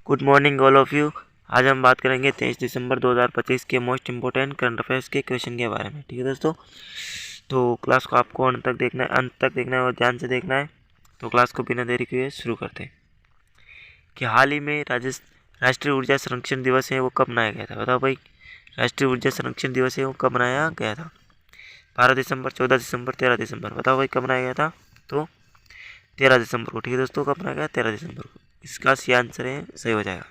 Good morning all of you. आज हम बात करेंगे 23 दिसंबर 2025 के मोस्ट इम्पोर्टेंट करंट अफेयर्स के क्वेश्चन के बारे में। ठीक है दोस्तों, तो क्लास को आपको अंत तक देखना है और ध्यान से देखना है। तो क्लास को बिना देरी किए शुरू करते हैं कि हाल ही में राष्ट्रीय ऊर्जा संरक्षण दिवस है वो कब मनाया गया था। बताओ भाई, राष्ट्रीय ऊर्जा संरक्षण दिवस है वो कब मनाया गया था? 12 दिसंबर, 14 दिसंबर, 13 दिसंबर। बताओ भाई कब मनाया गया था? तो 13 दिसंबर को। ठीक है दोस्तों, कब मनाया गया? 13 दिसंबर को। इसका सी आंसर है, सही हो जाएगा।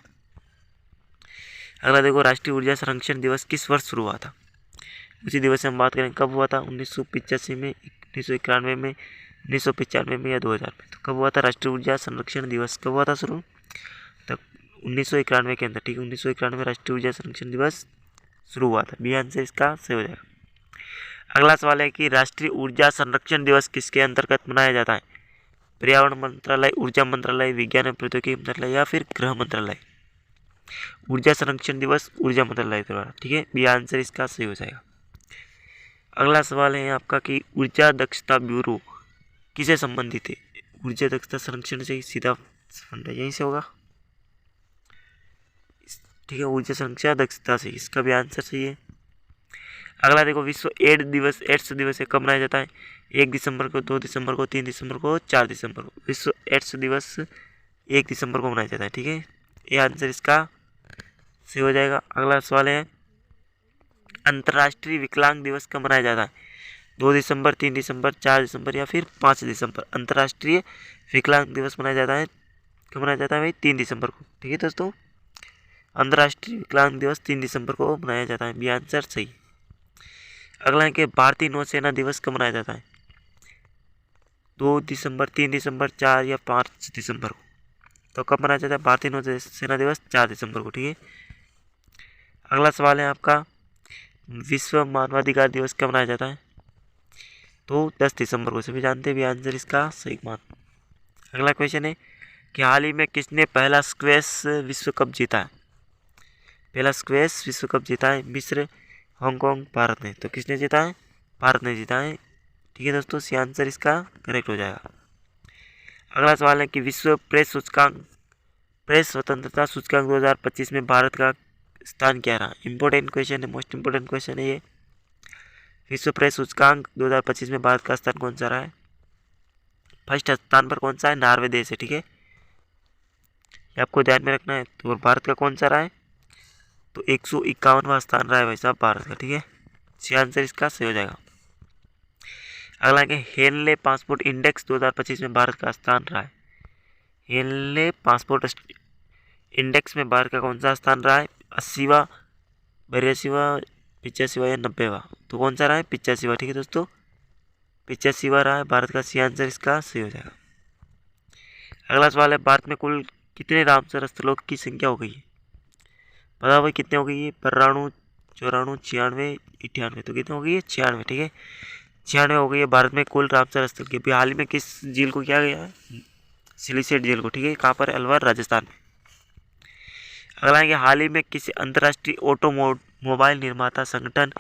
अगला देखो, राष्ट्रीय ऊर्जा संरक्षण दिवस किस वर्ष शुरू हुआ था? उसी दिवस से हम बात करें कब हुआ था। 1985 में, 1991 में, 1995 में या 2000 में। तो कब हुआ था राष्ट्रीय ऊर्जा संरक्षण दिवस? कब हुआ था शुरू? तब 1991 के अंदर। ठीक है, 1991 में राष्ट्रीय ऊर्जा संरक्षण दिवस शुरू हुआ था। बी आंसर इसका सही हो जाएगा। अगला सवाल है कि राष्ट्रीय ऊर्जा संरक्षण दिवस किसके अंतर्गत मनाया जाता है? पर्यावरण मंत्रालय, ऊर्जा मंत्रालय, विज्ञान एवं प्रौद्योगिकी मंत्रालय या फिर गृह मंत्रालय? ऊर्जा संरक्षण दिवस ऊर्जा मंत्रालय द्वारा। ठीक है, बी आंसर इसका सही हो जाएगा। अगला सवाल है आपका कि ऊर्जा दक्षता ब्यूरो किसे संबंधित है? ऊर्जा दक्षता संरक्षण से सीधा संबंध यहीं से होगा। ठीक है, ऊर्जा संरक्षण दक्षता से, इसका भी आंसर सही है। अगला देखो, विश्व एड्स दिवस कब मनाया जाता है? 1 दिसंबर को, 2 दिसंबर को, 3 दिसंबर को, 4 दिसंबर को। विश्व एड्स दिवस 1 दिसंबर को मनाया जाता है। ठीक है, ये आंसर इसका सही हो जाएगा। अगला सवाल है, अंतर्राष्ट्रीय विकलांग दिवस कब मनाया जाता है? 2 दिसंबर, 3 दिसंबर, 4 दिसंबर या फिर 5 दिसंबर। अंतर्राष्ट्रीय विकलांग दिवस मनाया जाता है, कब मनाया जाता है भाई? 3 दिसंबर को। ठीक है दोस्तों, अंतर्राष्ट्रीय विकलांग दिवस 3 दिसंबर को मनाया जाता है। बी आंसर सही। अगला है कि भारतीय नौसेना दिवस कब मनाया जाता है? 2 दिसंबर, 3 दिसंबर, 4 या 5 दिसंबर को। तो कब मनाया जाता है भारतीय नौसेना दिवस? 4 दिसंबर को। ठीक है, अगला सवाल है आपका, विश्व मानवाधिकार दिवस कब मनाया जाता है? तो 10 दिसंबर को। सभी जानते हैं, भी आंसर इसका सही मान। अगला क्वेश्चन है कि हाल ही में किसने पहला स्क्वैश विश्व कप जीता है? पहला स्क्वैश विश्व कप जीता है मिस्र, हांगकांग, भारत ने। तो किसने जीता है? भारत ने जीता है। ठीक है दोस्तों, सी आंसर इसका करेक्ट हो जाएगा। अगला सवाल है कि विश्व प्रेस स्वतंत्रता सूचकांक 2025 में भारत का स्थान क्या रहा? इंपॉर्टेंट क्वेश्चन है, मोस्ट इंपॉर्टेंट क्वेश्चन है ये। विश्व प्रेस सूचकांक 2025 में भारत का स्थान कौन सा रहा है? फर्स्ट स्थान पर कौन सा है? नॉर्वे देश है। ठीक है, ये आपको ध्यान में रखना है। तो भारत का कौन सा रहा है? तो 151वां स्थान रहा है भाई साहब भारत का। ठीक है, सी आंसर इसका सही हो जाएगा। अगला है हेनले पासपोर्ट इंडेक्स 2025 में भारत का स्थान रहा है। हेनले पासपोर्ट इंडेक्स में भारत का कौन सा स्थान रहा है? 80वां, 82वां, 85वां या 90वां? तो कौन सा रहा है? 85वां। ठीक है दोस्तों, 85वां रहा है भारत का। सी आंसर इसका सही हो जाएगा। अगला सवाल है, भारत में कुल कितने रामसर स्थलों की संख्या हो गई है? बताओ भाई कितने हो गई है? 92, 94, 96, 98। तो कितने हो गई है? 96। ठीक है, 96 हो गई है भारत में कुल रामसर स्थल की। अभी हाल ही में किस झील को किया गया है? सिलिसेट झील को। ठीक है, कहाँ पर? अलवर, राजस्थान में। अगला है कि हाल ही में किसी अंतर्राष्ट्रीय ऑटोमोबाइल निर्माता संगठन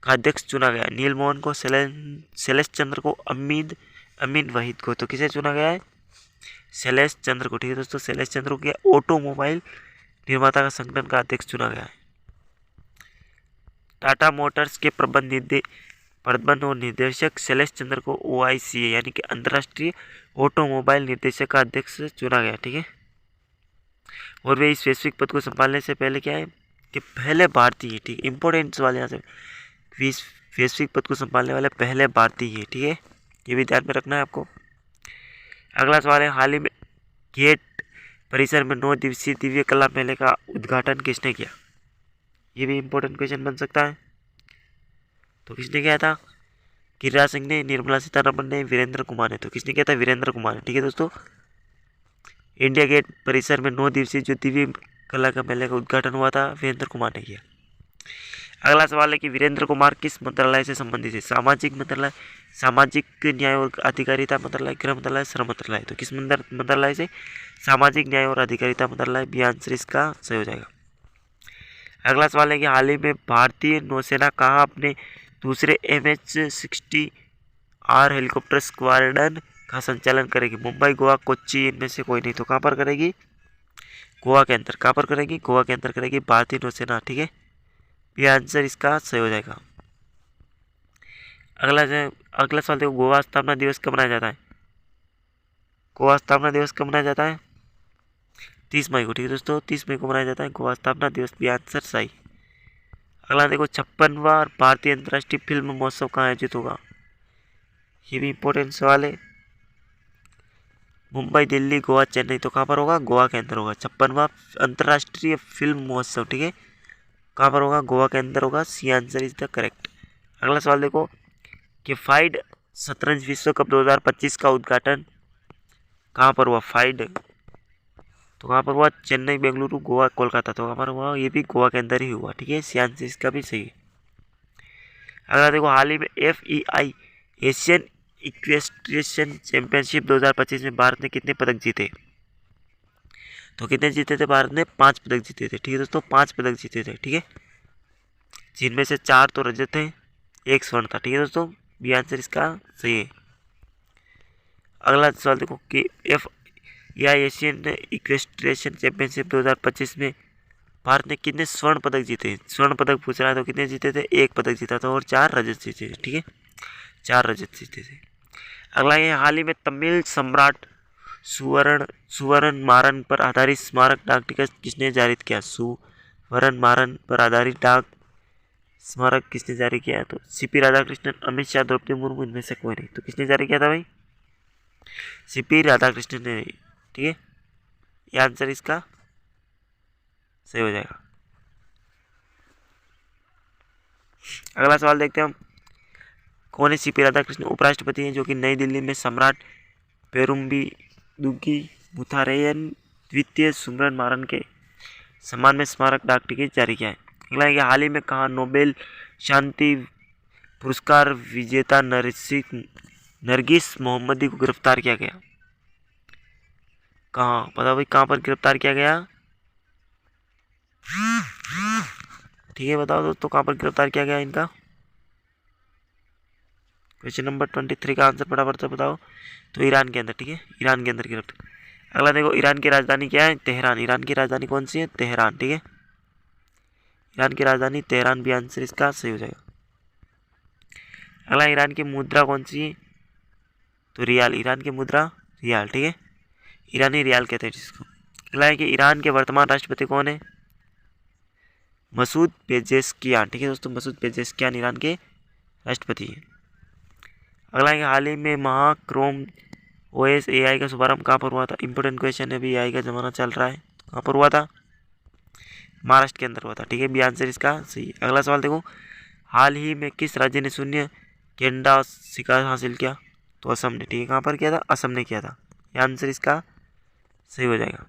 का अध्यक्ष चुना गया? नीलमोहन को, शैलेश चंद्र को, अमीन वहीद को। तो किसे चुना गया है? शैलेश चंद्र को। ठीक है दोस्तों, शैलेश चंद्र को ऑटोमोबाइल निर्माता का संगठन का अध्यक्ष चुना गया है। टाटा मोटर्स के प्रबंध और निर्देशक शैलेश चंद्र को OICA यानी कि अंतर्राष्ट्रीय ऑटोमोबाइल निर्देशक का अध्यक्ष चुना गया। ठीक है, और वे इस वैश्विक पद को संभालने से पहले क्या है कि पहले भारतीय। ठीक है, इंपॉर्टेंट सवाल यहाँ से, वैश्विक पद को संभालने वाले पहले भारतीय है। ठीक है, ये भी ध्यान में रखना है आपको। अगला सवाल है, हाल ही में गेट परिसर में 9 दिवसीय दिव्य कला मेले का उद्घाटन किसने किया? ये भी इंपॉर्टेंट क्वेश्चन बन सकता है। तो किसने किया था? गिरिराज सिंह ने, निर्मला सीतारमण ने, वीरेंद्र कुमार ने। तो किसने किया था? वीरेंद्र कुमार ने। ठीक है दोस्तों, इंडिया गेट परिसर में 9 दिवसीय जो दिव्य कला का मेले का उद्घाटन हुआ था, वीरेंद्र कुमार ने किया। अगला सवाल है कि वीरेंद्र कुमार किस मंत्रालय से संबंधित है? सामाजिक मंत्रालय, सामाजिक न्याय और अधिकारिता मंत्रालय, गृह मंत्रालय, श्रम मंत्रालय। तो किस मंत्रालय से? सामाजिक न्याय और अधिकारिता मंत्रालय। बी आंसर इसका सही हो जाएगा। अगला सवाल है कि हाल ही में भारतीय नौसेना कहाँ अपने दूसरे MH-60R हेलीकॉप्टर स्क्वाड्रन का संचालन करेगी? मुंबई, गोवा, कोच्चि, इनमें से कोई नहीं। तो कहाँ पर करेगी? गोवा के अंदर। कहाँ पर करेगी? गोवा के अंदर करेगी भारतीय नौसेना। ठीक है, ये आंसर इसका सही हो जाएगा। अगला सवाल देखो, गोवा स्थापना दिवस कब मनाया जाता है? गोवा स्थापना दिवस कब मनाया जाता है? 30 मई को। ठीक है दोस्तों, 30 मई को मनाया जाता है गोवा स्थापना दिवस। भी आंसर सही। अगला देखो, 56वां भारतीय अंतर्राष्ट्रीय फिल्म महोत्सव कहाँ आयोजित होगा? ये भी इंपॉर्टेंट सवाल है। मुंबई, दिल्ली, गोवा, चेन्नई। तो कहाँ पर होगा? गोवा के अंदर होगा 56वां अंतर्राष्ट्रीय फिल्म महोत्सव। ठीक है, कहाँ पर होगा? गोवा के अंदर होगा। C answer is the correct. अगला सवाल देखो कि फाइड शतरंज विश्व कप 2025 का उद्घाटन कहाँ पर हुआ? फाइड तो कहाँ पर हुआ? चेन्नई, बेंगलुरु, गोवा, कोलकाता। तो कहाँ पर हुआ? ये भी गोवा के अंदर ही हुआ। ठीक है, सी आंसर इसका भी सही है। अगला देखो, हाल ही में FEI एशियन इक्वेस्ट्रियन चैंपियनशिप 2025 में भारत ने कितने पदक जीते? तो कितने जीते थे? भारत ने 5 पदक जीते थे। ठीक है दोस्तों, 5 पदक जीते थे। ठीक है, जिनमें से 4 तो रजत थे, 1 स्वर्ण था। ठीक है दोस्तों, बी आंसर इसका सही है। अगला सवाल देखो कि FEI एशियन इक्वेस्ट्रियन चैंपियनशिप 2025 में भारत ने कितने स्वर्ण पदक जीते? स्वर्ण पदक पूछ रहा है तो कितने जीते थे? 1 पदक जीता था और 4 रजत जीते थे। ठीक है, 4 रजत जीते थे। अगला ये, हाल ही में तमिल सम्राट सुवर्ण मारन पर आधारित स्मारक डाक टिकट किसने जारी किया? सुवर्ण मारन पर आधारित डाक स्मारक किसने जारी किया? तो CP राधाकृष्णन, अमित शाह, द्रौपदी मुर्मू, इनमें से कोई नहीं। तो किसने जारी किया था भाई? CP राधाकृष्णन ने। ठीक है, ये आंसर इसका सही हो जाएगा। अगला सवाल देखते हैं हम, कौन है CP राधाकृष्णन? उपराष्ट्रपति हैं जो कि नई दिल्ली में सम्राट पेरुम्बीदुगी मुथारयन द्वितीय सुवर्ण मारन के सम्मान में स्मारक डाक टिकट जारी किया है। अगला है कि हाल ही में कहाँ नोबेल शांति पुरस्कार विजेता नरगिस मोहम्मदी को गिरफ्तार किया गया? कहाँ पता भाई, कहाँ पर गिरफ्तार किया गया? ठीक है, बताओ दोस्तों, कहाँ पर गिरफ्तार किया गया इनका? क्वेश्चन नंबर 23 का आंसर फटाफट से बताओ। तो ईरान के अंदर। ठीक है, ईरान के अंदर गिरफ्तार। अगला देखो, ईरान की राजधानी क्या है? तेहरान। ईरान की राजधानी कौन सी है? तेहरान। ठीक है, ईरान की राजधानी तेहरान। भी आंसर इसका सही हो जाएगा। अगला, ईरान की मुद्रा कौन सी है? तो रियाल। ईरान की मुद्रा रियाल। ठीक है, ईरानी रियाल कहते हैं जिसको। अगला है कि ईरान के वर्तमान राष्ट्रपति कौन है? मसूद पेजेस्कियान। ठीक है दोस्तों, मसूद पेजेस्कियान ईरान के राष्ट्रपति हैं। अगला है कि हाल ही में महाक्रोम OS AI का शुभारंभ कहाँ पर हुआ था? इंपोर्टेंट क्वेश्चन है, अभी AI का ज़माना चल रहा है। कहाँ पर हुआ था? महाराष्ट्र के अंदर हुआ था। ठीक है, बी आंसर इसका सही है। अगला सवाल देखो, हाल ही में किस राज्य ने शून्य गेंडा शिकार हासिल किया? तो असम ने। ठीक है, कहाँ पर किया था? असम ने किया था। यह आंसर इसका सही हो जाएगा।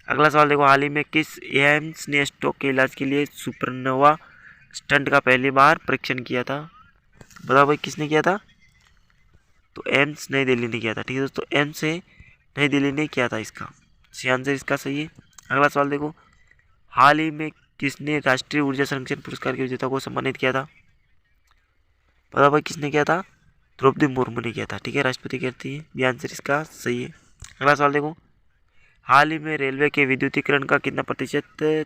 अगला सवाल देखो, हाल ही में किस एम्स ने स्ट्रोक के इलाज के लिए सुपरनोवा स्टंट का पहली बार परीक्षण किया था? बताओ भाई, किसने किया था? तो एम्स नई दिल्ली ने किया था। ठीक है दोस्तों, एम्स से नई दिल्ली ने किया था इसका। सी आंसर इसका सही है। अगला सवाल देखो, हाल ही में किसने राष्ट्रीय ऊर्जा संरक्षण पुरस्कार के विजेता को सम्मानित किया था? पता भाई, किसने किया था? द्रौपदी मुर्मू ने किया था। ठीक है, राष्ट्रपति कहती है। ये आंसर इसका सही है। अगला सवाल देखो, हाल ही में रेलवे के विद्युतीकरण का कितना प्रतिशत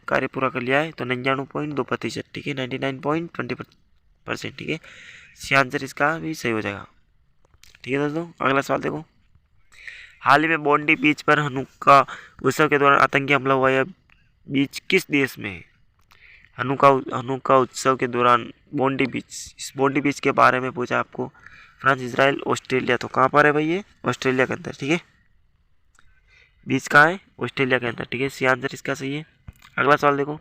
कार्य पूरा कर लिया है? तो 99.2%। ठीक है, 99.20%। ठीक है, सी आंसर इसका भी सही हो जाएगा। ठीक है दोस्तों, अगला सवाल देखो, हाल ही में बोंडी बीच पर हनुक्का उत्सव के दौरान आतंकी हमला हुआ, यह बीच किस देश में है? हनुक्का उत्सव के दौरान बोंडी बीच, इस बोंडी बीच के बारे में पूछा आपको। France, Israel, Australia. तो कहाँ पर है भाई? ये ऑस्ट्रेलिया के अंदर। ठीक है, बीच कहाँ है? ऑस्ट्रेलिया के अंदर। ठीक है, सी आंसर इसका सही है। अगला सवाल देखो,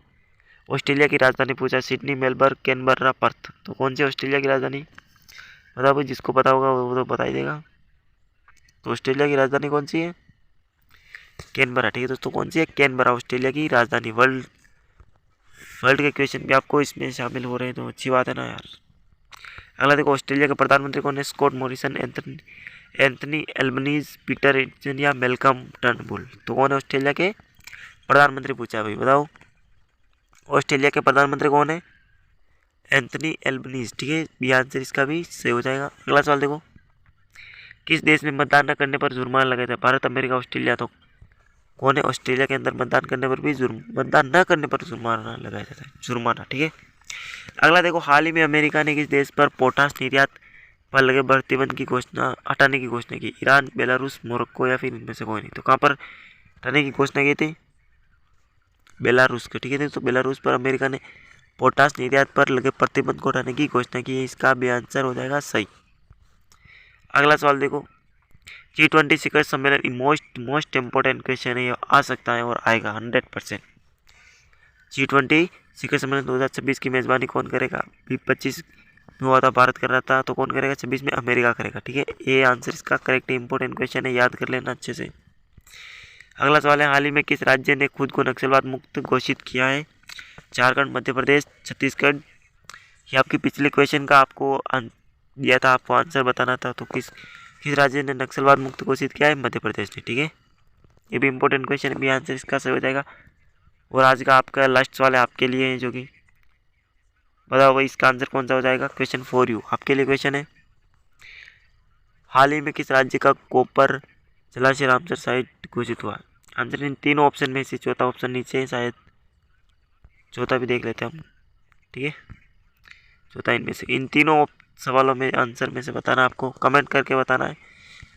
ऑस्ट्रेलिया की राजधानी पूछा, सिडनी, मेलबर्न, कैनबरा, पर्थ। तो कौन सी ऑस्ट्रेलिया की राजधानी? बताओ भाई, जिसको पता होगा वो तो बता ही देगा। तो ऑस्ट्रेलिया की राजधानी कौन सी है? कैनबरा। ठीक है दोस्तों, कौन सी है? कैनबरा ऑस्ट्रेलिया की राजधानी। वर्ल्ड के क्वेश्चन भी आपको इसमें शामिल हो रहे हैं, तो अच्छी बात है ना यार। अगला देखो, ऑस्ट्रेलिया के प्रधानमंत्री कौन है? Scott Morrison, Anthony Albanese, Peter Edson या मेलकम टर्नबुल। तो कौन है ऑस्ट्रेलिया के प्रधानमंत्री पूछा है भाई, बताओ। ऑस्ट्रेलिया के प्रधानमंत्री कौन है? Anthony Albanese. ठीक है, बी आंसर इसका भी सही हो जाएगा। अगला सवाल देखो, किस देश में मतदान न करने पर जुर्माना लगाया था? Bharat, America, Australia. तो कौन है? ऑस्ट्रेलिया के अंदर मतदान करने पर भी मतदान न करने पर जुर्माना लगाया जाता है, जुर्माना। ठीक है। अगला देखो, हाल ही में अमेरिका ने किस देश पर पोटाश निर्यात पर लगे प्रतिबंध की घोषणा हटाने की घोषणा की? ईरान, बेलारूस, मोरक्को या फिर इनमें से कोई नहीं। तो कहाँ पर हटाने की घोषणा की थी? बेलारूस के। ठीक है, तो बेलारूस पर अमेरिका ने पोटाश निर्यात पर लगे प्रतिबंध को हटाने की घोषणा की है। इसका भी आंसर हो जाएगा सही। अगला सवाल देखो, G20 शिखर सम्मेलन मोस्ट इम्पोर्टेंट क्वेश्चन है, ये आ सकता है और आएगा 100%। G20 शिखर सम्मेलन 2026 की मेजबानी कौन करेगा? 25 में हुआ था, भारत कर रहा था, तो कौन करेगा? 26 में अमेरिका करेगा। ठीक है, ये आंसर इसका करेक्ट इंपॉर्टेंट क्वेश्चन है, याद कर लेना अच्छे से। अगला सवाल है, हाल ही में किस राज्य ने खुद को नक्सलवाद मुक्त घोषित किया है? झारखंड, मध्य प्रदेश, छत्तीसगढ़। ये आपकी पिछले क्वेश्चन का आपको दिया था, आपको आंसर बताना था। तो किस राज्य ने नक्सलवाद मुक्त घोषित किया है? मध्य प्रदेश ने। ठीक है, ये भी इंपॉर्टेंट क्वेश्चन है, भी आंसर इसका सही हो जाएगा। और आज का आपका लास्ट सवाल है आपके लिए है, जो कि बताओ भाई इसका आंसर कौन सा हो जाएगा? क्वेश्चन फॉर यू, आपके लिए क्वेश्चन है, हाल ही में किस राज्य का कोपर जलाशय रामसर साइट घोषित हुआ? आंसर इन तीनों ऑप्शन में से चौथा ऑप्शन नीचे है, शायद चौथा भी देख लेते हैं हम। ठीक है, चौथा इनमें से, इन तीनों सवालों में आंसर में से बताना, आपको कमेंट करके बताना है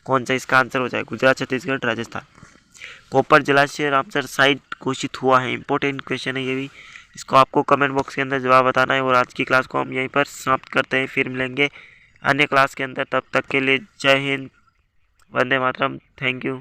कौन सा इसका आंसर हो जाए। गुजरात, छत्तीसगढ़, राजस्थान। कोपर जलाशय रामसर साइट घोषित हुआ है, इंपॉर्टेंट क्वेश्चन है ये भी, इसको आपको कमेंट बॉक्स के अंदर जवाब बताना है। और आज की क्लास को हम यहीं पर समाप्त करते हैं, फिर मिलेंगे अन्य क्लास के अंदर। तब तक के लिए जय हिंद, वंदे मातरम, थैंक यू।